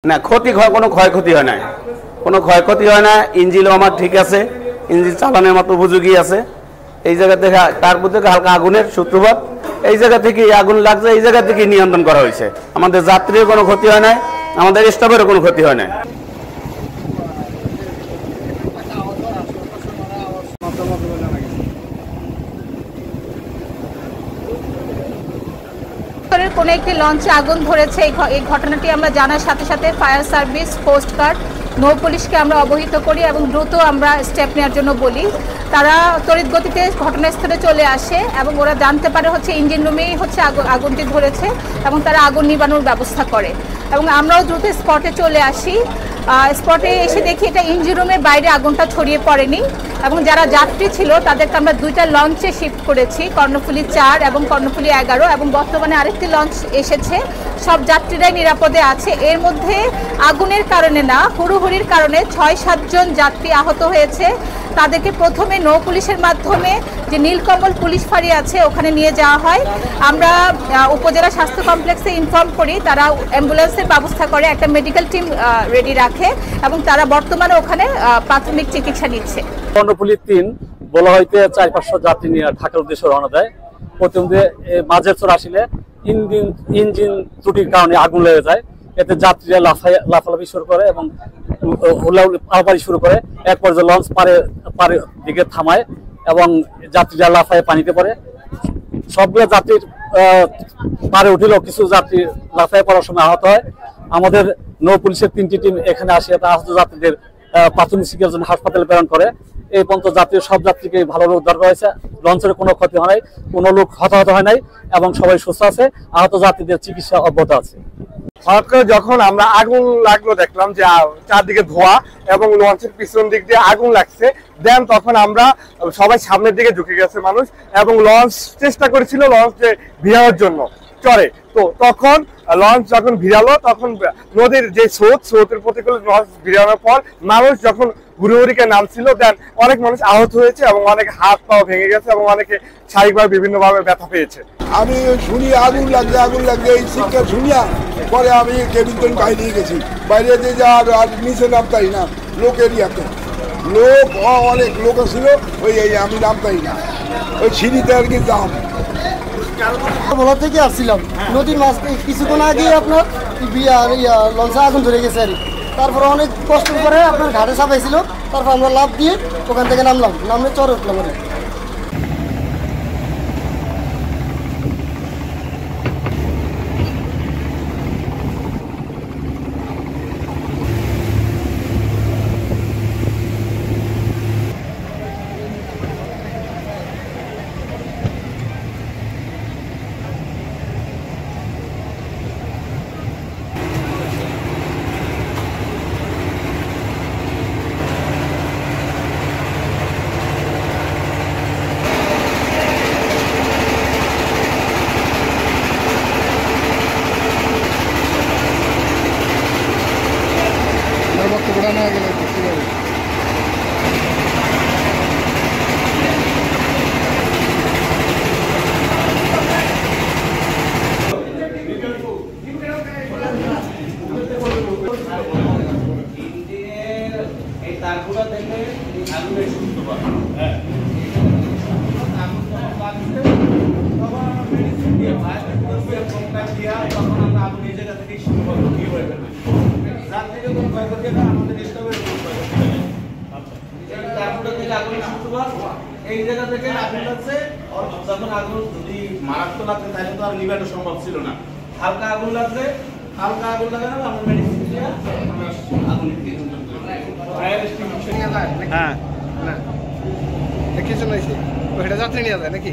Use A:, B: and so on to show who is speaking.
A: না ক্ষতি কোনো ক্ষয়ক্ষতি হয় না, কোনো ক্ষয়ক্ষতি হয় না। ইঞ্জিনও আমার ঠিক আছে, ইঞ্জিন চালানোর মতো উপযোগী আছে। এই জায়গা থেকে তার মধ্যে হালকা আগুনের সূত্রপাত, এই জায়গা থেকে আগুন লাগছে, এই জায়গা থেকে নিয়ন্ত্রণ করা হয়েছে। আমাদের যাত্রীর কোনো ক্ষতি হয় না, আমাদের স্টাফেরও কোনো ক্ষতি হয় না।
B: কোনো একটি লঞ্চে আগুন ধরেছে, এই ঘটনাটি আমরা জানার সাথে সাথে ফায়ার সার্ভিস, কোস্টগার্ড, নৌ পুলিশকে আমরা অবহিত করি এবং দ্রুত আমরা স্টেপ নেওয়ার জন্য বলি। তারা তড়িৎ গতিতে ঘটনাস্থলে চলে আসে এবং ওরা জানতে পারে ইঞ্জিন রুমেই আগুনটি ধরেছে এবং তারা আগুন নিবানোর ব্যবস্থা করে এবং আমরাও দ্রুত স্পটে চলে আসি। স্পটে এসে দেখি এটা ইঞ্জিন রুমের বাইরে আগুনটা ছড়িয়ে পড়েনি এবং যারা যাত্রী ছিল তাদেরকে আমরা দুইটা লঞ্চে শিফট করেছি, কর্ণফুলী 4 এবং কর্ণফুলী 11, এবং বর্তমানে আরেকটি লঞ্চ এসেছে। সব যাত্রীরাই নিরাপদে আছে। এর মধ্যে আগুনের কারণে না, হুড়োহুড়ির কারণে 6-7 জন যাত্রী আহত হয়েছে। তাদেরকে প্রথমে নৌ পুলিশের মাধ্যমে যে নীলকমল পুলিশ ফাঁড়ি আছে ওখানে নিয়ে যাওয়া হয়। আমরা উপজেলা স্বাস্থ্য কমপ্লেক্সে ইনফর্ম করি, তারা অ্যাম্বুলেন্সের ব্যবস্থা করে, একটা মেডিকেল টিম রেডি রাখে এবং তারা বর্তমানে ওখানে প্রাথমিক চিকিৎসা নিচ্ছে।
C: কর্ণফুলী 3 বলা হইতে 400-500 যাত্রী নিয়ে ঢাকার উদ্দেশ্যে রওনা দেয়। প্রথমে মাঝের চর আসলে ইঞ্জিন ত্রুটির কারণে আগুন লেগে যায়। এতে যাত্রীরা লাফালাফি শুরু করে এবং পারাপারি শুরু করে। এক পর্যায়ে লঞ্চ পারে দিকে থামায় এবং যাত্রীরা লাফায় পানিতে পড়ে। সবগুলো যাত্রীর পারে উঠিলেও কিছু যাত্রী লাফায় পড়ার সময় আহত হয়। আমাদের নৌ পুলিশের 3টি টিম এখানে আসে, আহত যাত্রীদের প্রাথমিক চিকিৎসার জন্য হাসপাতালে প্রেরণ করে। এই পর্যন্ত সব যাত্রীকে ভালোভাবে উদ্ধার করা হয়েছে। লঞ্চের কোনো ক্ষতি হয় নাই, কোনো লোক হতাহত হয় নাই এবং সবাই সুস্থ আছে। আহত যাত্রীদের চিকিৎসা অব্যাহত আছে।
D: হঠাৎ করে যখন আমরা আগুন লাগলো দেখলাম যে চারদিকে ধোঁয়া এবং লঞ্চের পিছন দিক দিয়ে আগুন লাগছে, দেন তখন আমরা সবাই সামনের দিকে ঝুঁকে গেছে মানুষ এবং লঞ্চ চেষ্টা করেছিল লঞ্চে ভিড়ানোর জন্য চরে। তো তখন লঞ্চ যখন ভিড়ালো তখন নদীর যে স্রোতের প্রতিকূলে লঞ্চ ভিড়ানোর পর মানুষ যখন হুড়োহুড়িকে নামছিল, দেন অনেক মানুষ আহত হয়েছে এবং অনেকে হাত পাও ভেঙে গেছে এবং অনেকে শারীরিকভাবে বিভিন্নভাবে ব্যথা পেয়েছে।
E: আমি শুনি আগুন লাগছে এই শিক্ষা শুনিয়া পরে আমি কেবিন বাইরে গেছি, বাইরে যে আর নিচে নামতাই না, লোকের ইয়াতে লোক অনেক লোক ছিল, আমি নামতাই না, ওই সিঁড়িতে আর কি যাম।
F: ভোলা থেকে আসছিলাম, নদীর মাছ কিছুক্ষণ আগে আপনার লঞ্চে আগুন ধরে গেছে আর তারপরে অনেক কষ্ট করে আপনার ঘাটে চাপাইছিল। তারপর আমরা লাভ দিয়ে ওখান থেকে নামলে চর উঠলাম।
A: এই জায়গা থেকে আগুন লাগছে, যখন আগুন যদি মারাত্মক লাগছে তাহলে তো আর নিবানো সম্ভব ছিল না। হালকা আগুন লাগছে, হালকা আগুন লাগানো আমরা মেডিসিন দিয়ে আগুন নিয়ন্ত্রণ করি। ফায়ার এক্সটিংগুইশার নিয়ে যায় নাকি? হ্যাঁ, না কিছু নয়, ওটা যাত্রী নিয়ে যায় নাকি?